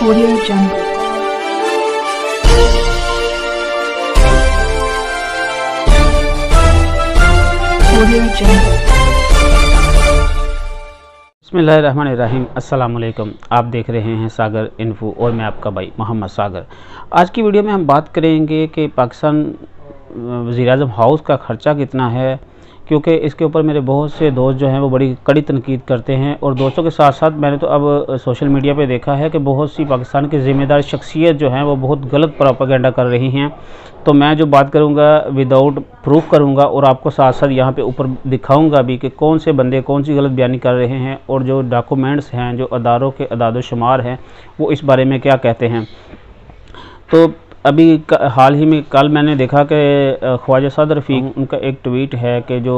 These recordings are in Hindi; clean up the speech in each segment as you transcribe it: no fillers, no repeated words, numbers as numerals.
Audio Jungle. Audio Jungle. बिस्मिल्लाहिर्रहमानिर्रहीम। अस्सलाम वालेकुम। आप देख रहे हैं सागर इन्फो और मैं आपका भाई मोहम्मद सागर। आज की वीडियो में हम बात करेंगे कि पाकिस्तान वज़ीर-ए-आज़म हाउस का ख़र्चा कितना है, क्योंकि इसके ऊपर मेरे बहुत से दोस्त जो हैं वो बड़ी कड़ी तनकीद करते हैं। और दोस्तों के साथ साथ मैंने तो अब सोशल मीडिया पे देखा है कि बहुत सी पाकिस्तान की ज़िम्मेदार शख्सियत जो हैं वो बहुत गलत प्रोपेगेंडा कर रही हैं। तो मैं जो बात करूंगा विदाउट प्रूफ करूंगा और आपको साथ साथ यहाँ पे ऊपर दिखाऊंगा भी कि कौन से बंदे कौन सी गलत बयानी कर रहे हैं और जो डॉक्यूमेंट्स हैं, जो अदारों के अदाद-ओ-शुमार हैं, वो इस बारे में क्या कहते हैं। तो अभी हाल ही में कल मैंने देखा कि ख्वाजा साद रफ़ीक उनका एक ट्वीट है कि जो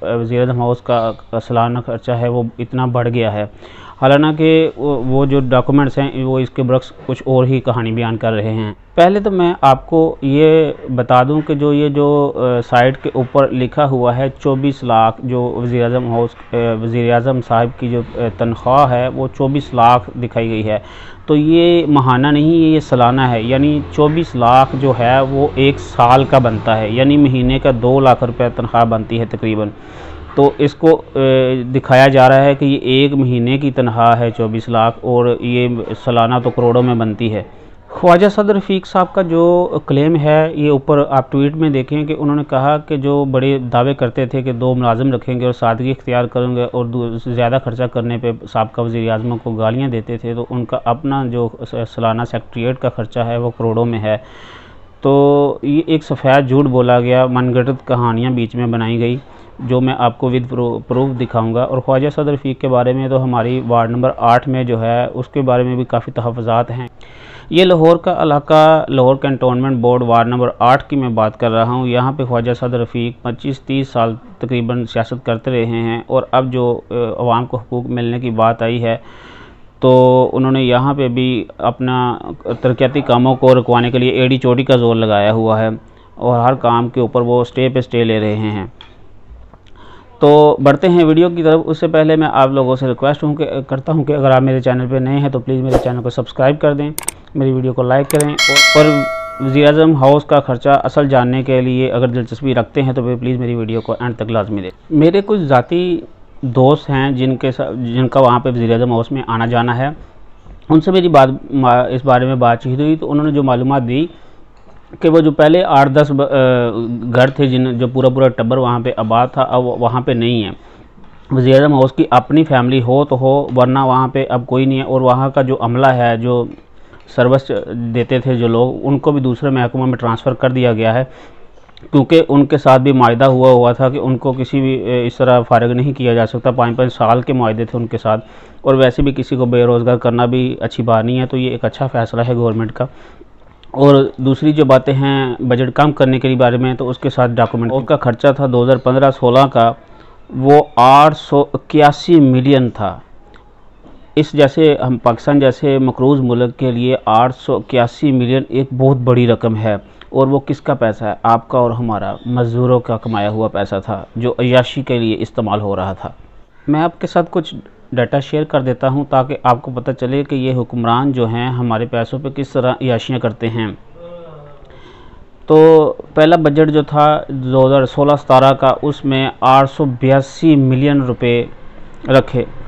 वज़ीर-ए-आज़म हाउस का सालाना खर्चा है वो इतना बढ़ गया है। हालांकि वो जो डॉक्यूमेंट्स हैं वो इसके बरक्स कुछ और ही कहानी बयान कर रहे हैं। पहले तो मैं आपको ये बता दूं कि ये जो साइट के ऊपर लिखा हुआ है 24 लाख, जो वज़ीर-ए-आज़म हाउस वज़ीर-ए-आज़म साहब की जो तनख्वाह है वो 24 लाख दिखाई गई है। तो ये माहाना नहीं है, ये सालाना है। यानी 24 लाख जो है वो एक साल का बनता है, यानी महीने का 2 लाख रुपये तनख्वाह बनती है तकरीबन। तो इसको दिखाया जा रहा है कि ये एक महीने की तनख्वाह है 24 लाख और ये सालाना तो करोड़ों में बनती है। ख्वाजा साद रफ़ीक साहब का जो क्लेम है ये ऊपर आप ट्वीट में देखें कि उन्होंने कहा कि जो बड़े दावे करते थे कि 2 मुलाजिम रखेंगे और सादगी इख्तियार करेंगे और ज़्यादा खर्चा करने पे साबका वज़ीर-ए-आज़म को गालियाँ देते थे, तो उनका अपना जो सालाना सेक्रेटरीट का ख़र्चा है वो करोड़ों में है। तो ये एक सफ़ेद झूठ बोला गया, मनगढ़ंत कहानियाँ बीच में बनाई गई, जो मैं आपको विद प्रूफ दिखाऊंगा। और ख्वाजा साद रफ़ीक के बारे में तो हमारी वार्ड नंबर 8 में जो है उसके बारे में भी काफ़ी तहफ़्फ़ुज़ात हैं। ये लाहौर का इलाका, Lahore cantonment board ward number 8 की मैं बात कर रहा हूँ। यहाँ पे ख्वाजा साद रफ़ीक 25-30 साल तकरीबन सियासत करते रहे हैं और अब जो अवाम को हुकूक मिलने की बात आई है तो उन्होंने यहाँ पे भी अपना तरक्याती कामों को रुकवाने के लिए एड़ी चोटी का जोर लगाया हुआ है और हर काम के ऊपर वो स्टे पे स्टे ले रहे हैं। तो बढ़ते हैं वीडियो की तरफ। उससे पहले मैं आप लोगों से रिक्वेस्ट करता हूं कि अगर आप मेरे चैनल पे नए हैं तो प्लीज़ मेरे चैनल को सब्सक्राइब कर दें, मेरी वीडियो को लाइक करें और वज़ीर-ए-आज़म हाउस का ख़र्चा असल जानने के लिए अगर दिलचस्पी रखते हैं तो प्लीज़ मेरी वीडियो को एंड तक लाजमी दें। मेरे कुछ ज़ाती दोस्त हैं जिनका वहाँ पर वज़ीर-ए-आज़म हाउस में आना जाना है, उनसे मेरी इस बारे में बातचीत हुई तो उन्होंने जो मालूमात दी कि वो जो पहले 8-10 घर थे जो पूरा टब्बर वहाँ पे आबाद था, अब वहाँ पे नहीं है। वज़ीर-ए-आज़म हाउस की अपनी फैमिली हो तो हो, वरना वहाँ पे अब कोई नहीं है। और वहाँ का जो अमला है, जो सर्विस देते थे जो लोग, उनको भी दूसरे महकमा में ट्रांसफ़र कर दिया गया है, क्योंकि उनके साथ भी माहिदा हुआ था कि उनको किसी भी इस तरह फ़ारिग नहीं किया जा सकता। 5-5 साल के माहिदे थे उनके साथ, और वैसे भी किसी को बेरोज़गार करना भी अच्छी बात नहीं है। तो ये एक अच्छा फ़ैसला है गवर्नमेंट का। और दूसरी जो बातें हैं बजट कम करने के बारे में, तो उसके साथ डॉक्यूमेंट उसका ख़र्चा था 2015-16 का वो 881 मिलियन था। इस जैसे हम पाकिस्तान जैसे मकरूज़ मुल्क के लिए 881 मिलियन एक बहुत बड़ी रकम है। और वो किसका पैसा है? आपका और हमारा, मज़दूरों का कमाया हुआ पैसा था जो अय्याशी के लिए इस्तेमाल हो रहा था। मैं आपके साथ कुछ डाटा शेयर कर देता हूं ताकि आपको पता चले कि ये हुक्मरान जो हैं हमारे पैसों पे किस तरह अय्याशियाँ करते हैं। तो पहला बजट जो था 2016-17 का, उसमें 882 मिलियन रुपए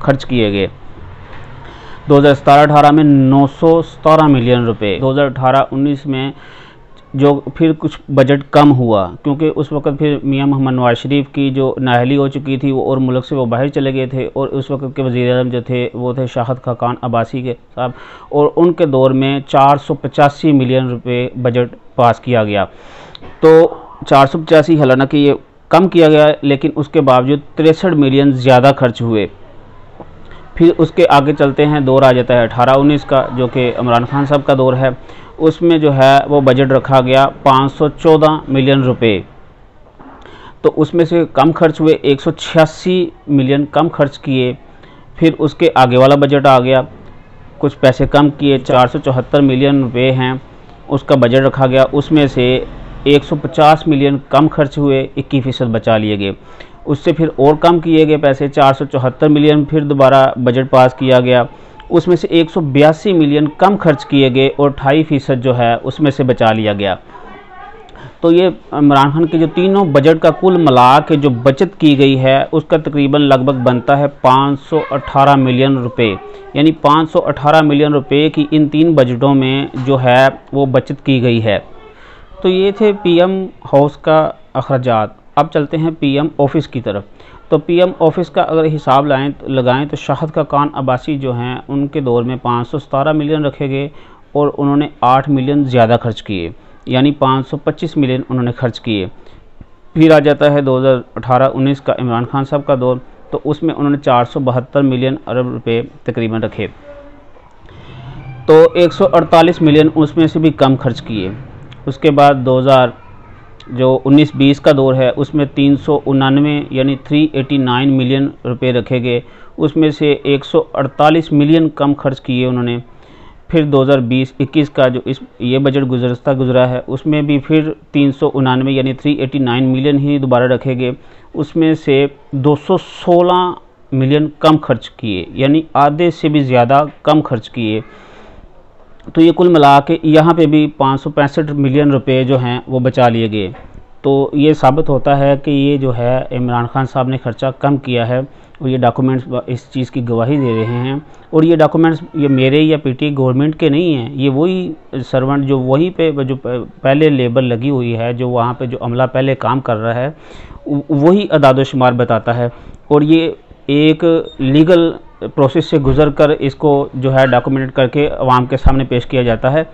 खर्च किए गए। 2017-18 में 917 मिलियन रुपए। 2018-19 में जो फिर कुछ बजट कम हुआ, क्योंकि उस वक़्त फिर मियां मोहम्मद नवाज शरीफ की जो नाअहली हो चुकी थी और मुल्क से वो बाहर चले गए थे। और उस वक़्त के वज़ीर-ए-आज़म जो थे वो थे शाहिद खाकान अब्बासी के साहब, और उनके दौर में 485 मिलियन रुपए बजट पास किया गया। तो 485 हालांकि ये कम किया गया, लेकिन उसके बावजूद 63 मिलियन ज़्यादा खर्च हुए। फिर उसके आगे चलते हैं, दौर आ जाता है 18-19 का, जो कि इमरान खान साहब का दौर है। उसमें जो है वो बजट रखा गया 514 मिलियन रुपए। तो उसमें से कम खर्च हुए, 186 मिलियन कम खर्च किए। फिर उसके आगे वाला बजट आ गया, कुछ पैसे कम किए, 474 मिलियन रुपए हैं उसका बजट रखा गया। उसमें से 150 मिलियन कम खर्च हुए, 21% बचा लिए गए। उससे फिर और कम किए गए पैसे, 474 मिलियन फिर दोबारा बजट पास किया गया। उसमें से 182 मिलियन कम खर्च किए गए और 2.5% जो है उसमें से बचा लिया गया। तो ये इमरान खान के जो तीनों बजट का कुल मिला के जो बचत की गई है उसका तकरीबन लगभग बनता है 518 मिलियन रुपए, यानी 518 मिलियन रुपए की इन 3 बजटों में जो है वो बचत की गई है। तो ये थे पीएम हाउस का अखराजात। अब चलते हैं पीएम ऑफिस की तरफ। तो पीएम ऑफिस का अगर हिसाब लगाएं तो शाहिद खान अब्बासी जो हैं उनके दौर में 517 मिलियन रखे गए और उन्होंने 8 मिलियन ज़्यादा खर्च किए, यानी 525 मिलियन उन्होंने खर्च किए। फिर आ जाता है 2018-19 का इमरान खान साहब का दौर, तो उसमें उन्होंने 472 मिलियन अरब रुपए तकरीबन रखे, तो 148 मिलियन उसमें से भी कम खर्च किए। उसके बाद 19-20 का दौर है उसमें 399 यानी 389 मिलियन रुपए रखे गए, उसमें से 148 मिलियन कम खर्च किए उन्होंने। फिर 2020-21 का जो ये बजट गुजरा है उसमें भी फिर 399 यानी 389 मिलियन ही दोबारा रखे गए, उसमें से 216 मिलियन कम खर्च किए, यानी आधे से भी ज़्यादा कम खर्च किए। तो ये कुल मिला के यहाँ पे भी 565 मिलियन रुपए जो हैं वो बचा लिए गए। तो ये साबित होता है कि ये जो है इमरान खान साहब ने खर्चा कम किया है और ये डॉक्यूमेंट्स इस चीज़ की गवाही दे रहे हैं। और ये डॉक्यूमेंट्स ये मेरे या पीटी गवर्नमेंट के नहीं हैं, ये वही सर्वेंट जो वहीं पे जो पहले लेबर लगी हुई है, जो वहाँ पे जो अमला पहले काम कर रहा है वही अदाद-ओ-शुमार बताता है। और ये एक लीगल प्रोसेस से गुजर कर इसको जो है डॉक्यूमेंट करके अवाम के सामने पेश किया जाता है।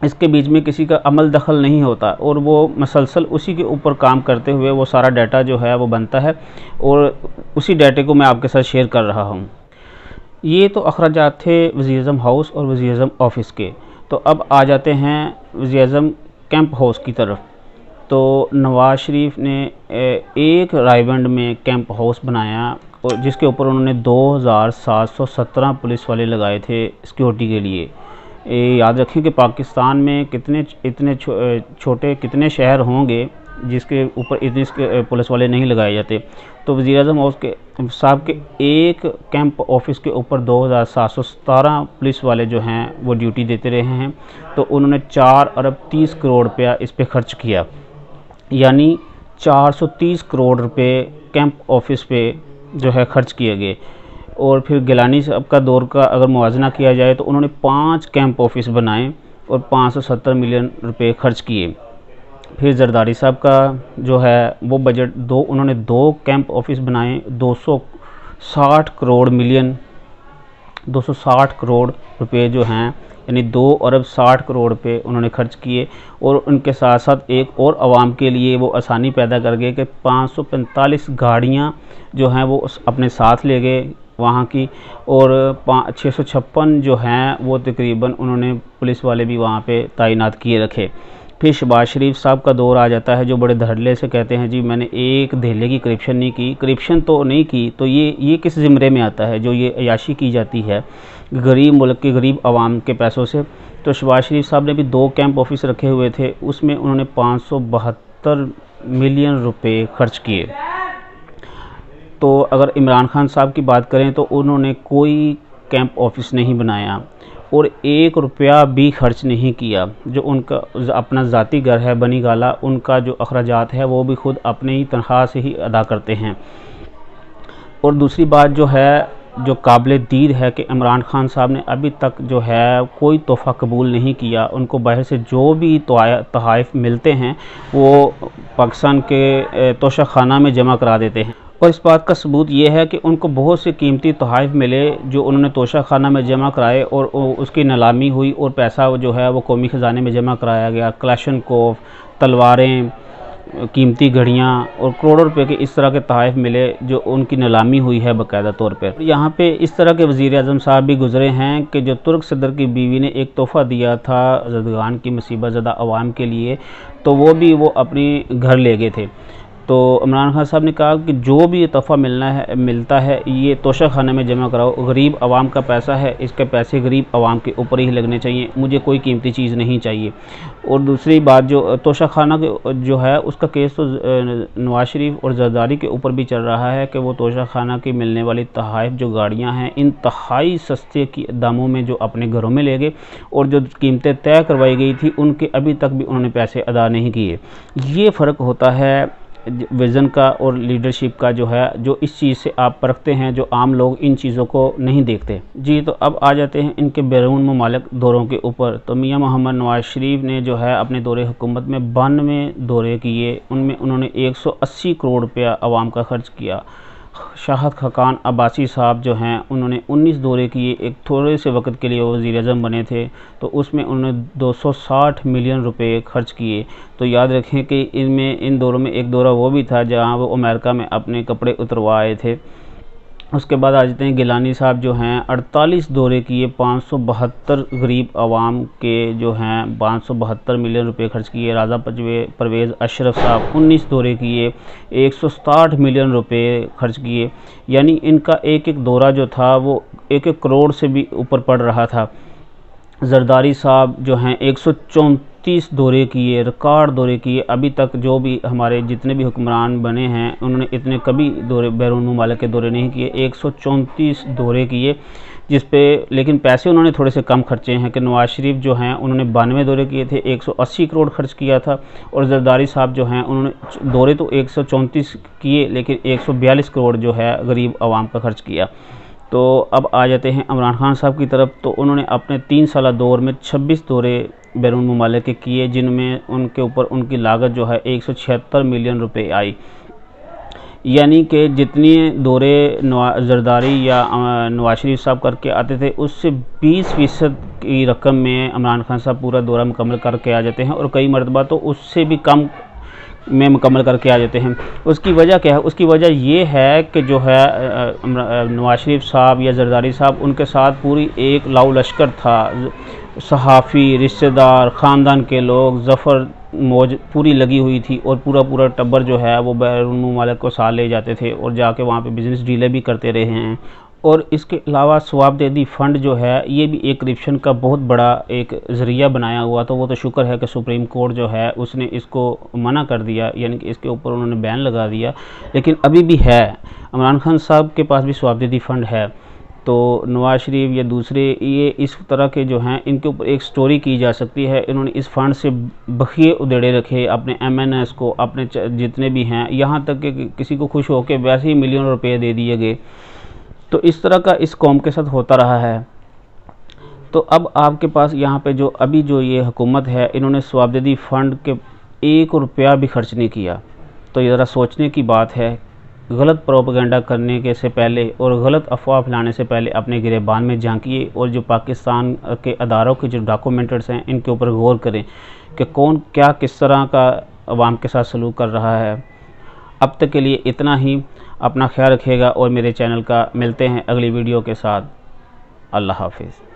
इसके बीच में किसी का अमल दखल नहीं होता और वो मसलसल उसी के ऊपर काम करते हुए वो सारा डाटा जो है वो बनता है और उसी डाटे को मैं आपके साथ शेयर कर रहा हूँ। ये तो अखराजात थे वज़ीर-ए-आज़म हाउस और वज़ीर-ए-आज़म ऑफिस के। तो अब आ जाते हैं वज़ीर-ए-आज़म कैंप हाउस की तरफ। तो नवाज़ शरीफ ने एक रायबंड में कैंप हाउस बनाया और जिसके ऊपर उन्होंने 2717 पुलिस वाले लगाए थे सिक्योरिटी के लिए। याद रखें कि पाकिस्तान में इतने छोटे कितने शहर होंगे जिसके ऊपर इतने पुलिस वाले नहीं लगाए जाते। तो वज़ीर-ए-आज़म हाउस के साहब के एक कैंप ऑफिस के ऊपर 2717 पुलिस वाले जो हैं वो ड्यूटी देते रहे हैं। तो उन्होंने 4 अरब 30 करोड़ रुपया इस पे खर्च किया, यानी 430 करोड़ रुपए कैंप ऑफिस पे जो है खर्च किए गए। और फिर गिलानी साहब का दौर का अगर मुआवजना किया जाए तो उन्होंने 5 कैंप ऑफिस बनाए और 570 मिलियन रुपए खर्च किए। फिर जरदारी साहब का जो है वो बजट उन्होंने 2 कैंप ऑफिस बनाए, 260 करोड़ रुपए जो हैं, यानी 2 अरब 60 करोड़ रुपए उन्होंने खर्च किए। और उनके साथ साथ एक और आवाम के लिए वो आसानी पैदा कर गए कि 545 गाड़ियाँ जो हैं वो अपने साथ ले गए वहाँ की, और 656 जो हैं वो तकरीबन उन्होंने पुलिस वाले भी वहाँ पे तैनात किए रखे। फिर शहबाज शरीफ साहब का दौर आ जाता है जो बड़े धड़ल्ले से कहते हैं जी मैंने एक धेले की करप्शन नहीं की। करप्शन तो नहीं की, तो ये किस ज़िम्रे में आता है जो ये अयाशी की जाती है गरीब मुल्क के गरीब आवाम के पैसों से। तो शहबाज शरीफ साहब ने भी 2 कैंप ऑफिस रखे हुए थे, उसमें उन्होंने 572 मिलियन रुपए खर्च किए। तो अगर इमरान खान साहब की बात करें तो उन्होंने कोई कैंप ऑफिस नहीं बनाया और 1 रुपया भी खर्च नहीं किया। जो उनका अपना ज़ाती घर है बनी गाला, उनका जो अखराजात है वो भी खुद अपने ही तनख्वाह से ही अदा करते हैं। और दूसरी बात जो है जो काबिल दीद है कि इमरान खान साहब ने अभी तक जो है कोई तोहफ़ा कबूल नहीं किया। उनको बाहर से जो भी तोहफ़े मिलते हैं वो पाकिस्तान के तोशा खाना में जमा करा देते हैं। और इस बात का सबूत ये है कि उनको बहुत से कीमती तोहफ़े मिले जो उन्होंने तोशा खाना में जमा कराए और उसकी नीलामी हुई और पैसा जो है वो कौमी ख़जाने में जमा कराया गया। क्लाशनकोफ, तलवारें, कीमती घड़ियाँ और करोड़ों रुपए के इस तरह के तोहफ़े मिले जो उनकी नीलामी हुई है बाकायदा तौर पर। यहाँ पे इस तरह के वज़ीर-ए-आज़म साहब भी गुज़रे हैं कि जो तुर्क सदर की बीवी ने एक तोहफ़ा दिया था ज़दगान की मुसीबत ज़दा अवाम के लिए, तो वो भी वो अपनी घर ले गए थे। तो इमरान खान साहब ने कहा कि जो भी तोहफ़ा मिलता है ये तोशा खाने में जमा कराओ, गरीब आवाम का पैसा है, इसके पैसे गरीब आवाम के ऊपर ही लगने चाहिए, मुझे कोई कीमती चीज़ नहीं चाहिए। और दूसरी बात, जो तोशा खाना जो है उसका केस तो नवाज शरीफ और जरदारी के ऊपर भी चल रहा है कि वो तोशा खाना की मिलने वाली तहाइफ जो गाड़ियाँ हैं इंतहाई सस्ते की दामों में जो अपने घरों में ले गए, और जो कीमतें तय करवाई गई थी उनके अभी तक भी उन्होंने पैसे अदा नहीं किए। ये फ़र्क होता है विज़न का और लीडरशिप का, जो है जो इस चीज़ से आप परखते हैं, जो आम लोग इन चीज़ों को नहीं देखते। जी, तो अब आ जाते हैं इनके बैरून ममालिक दौरों के ऊपर। तो मियाँ मोहम्मद नवाज शरीफ ने जो है अपने दौरे हुकूमत में 92 दौरे किए, उनमें उन्होंने 180 करोड़ रुपया आवाम का खर्च किया। शाहद खकान अब्बासी साहब जो हैं उन्होंने 19 दौरे किए, एक थोड़े से वक्त के लिए वो वज़ीर-ए-आज़म बने थे, तो उसमें उन्होंने 260 मिलियन रुपए खर्च किए। तो याद रखें कि इन दौरों में एक दौरा वो भी था जहां वो अमेरिका में अपने कपड़े उतरवा आए थे। उसके बाद आ जाते हैं गिलानी साहब जो हैं 48 दौरे किए, 572 गरीब आवाम के जो हैं 572 मिलियन रुपए खर्च किए। राजा परवेज़ अशरफ साहब 19 दौरे किए, 160 मिलियन रुपए खर्च किए। यानी इनका एक एक दौरा जो था वो 1-1 करोड़ से भी ऊपर पड़ रहा था। जरदारी साहब जो हैं 134 दौरे किए, रिकॉर्ड दौरे किए। अभी तक जो भी हमारे जितने भी हुक्मरान बने हैं उन्होंने इतने कभी दौरे बैरून मुमालिक के दौरे नहीं किए, 134 दौरे किए, जिस पे लेकिन पैसे उन्होंने थोड़े से कम खर्चे हैं कि नवाज शरीफ जो हैं उन्होंने 92 दौरे किए थे, 180 करोड़ खर्च किया था, और जरदारी साहब जो हैं उन्होंने दौरे तो 134 किए लेकिन 142 करोड़ जो है गरीब आवाम का खर्च किया। तो अब आ जाते हैं इमरान खान साहब की तरफ। तो उन्होंने अपने 3 साला दौर में 26 दौरे बैरून मुमालिक के किए, जिनमें उनके ऊपर उनकी लागत जो है 176 मिलियन रुपए आई। यानी कि जितनी दौरे जरदारी या नवाज शरीफ साहब करके आते थे उससे 20% की रकम में इमरान खान साहब पूरा दौरा मुकम्मल करके आ जाते हैं, और कई मरतबा तो उससे भी कम में मुकम्मल करके आ जाते हैं। उसकी वजह क्या है? उसकी वजह ये है कि जो है नवाज शरीफ साहब या जरदारी साहब, उनके साथ पूरी एक लाऊ लश्कर था, सहाफ़ी, रिश्तेदार, ख़ानदान के लोग, ज़फ़र मौज पूरी लगी हुई थी, और पूरा टब्बर जो है वो बैरून मुमालिक को साथ ले जाते थे और जाके वहाँ पे बिज़नेस डीलें भी करते रहे हैं। और इसके अलावा स्वाबदेदी फ़ंड जो है ये भी एक करप्शन का बहुत बड़ा एक ज़रिया बनाया हुआ। तो वो तो शुक्र है कि सुप्रीम कोर्ट जो है उसने इसको मना कर दिया, यानी कि इसके ऊपर उन्होंने बैन लगा दिया, लेकिन अभी भी है। इमरान खान साहब के पास भी स्वाबदेदी फ़ंड है। तो नवाज शरीफ या दूसरे ये इस तरह के जो हैं इनके ऊपर एक स्टोरी की जा सकती है। इन्होंने इस फंड से बखिए उधेड़े रखे अपने MNS को, अपने जितने भी हैं, यहाँ तक कि किसी को खुश होकर वैसे ही मिलियन रुपये दे दिए गए। तो इस तरह का इस कौम के साथ होता रहा है। तो अब आपके पास यहाँ पे जो अभी जो ये हुकूमत है, इन्होंने स्वाबदेदी फ़ंड के 1 रुपया भी खर्च नहीं किया। तो ये ज़रा सोचने की बात है। गलत प्रोपेगेंडा करने के से पहले और गलत अफवाह फैलाने से पहले अपने गिरेबान में झांकिए, और जो पाकिस्तान के अदारों के जो डॉक्यूमेंट्स हैं इनके ऊपर गौर करें कि कौन क्या किस तरह का अवाम के साथ सलूक कर रहा है। अब तक के लिए इतना ही। अपना ख्याल रखिएगा और मेरे चैनल का मिलते हैं अगली वीडियो के साथ। अल्लाह हाफिज़।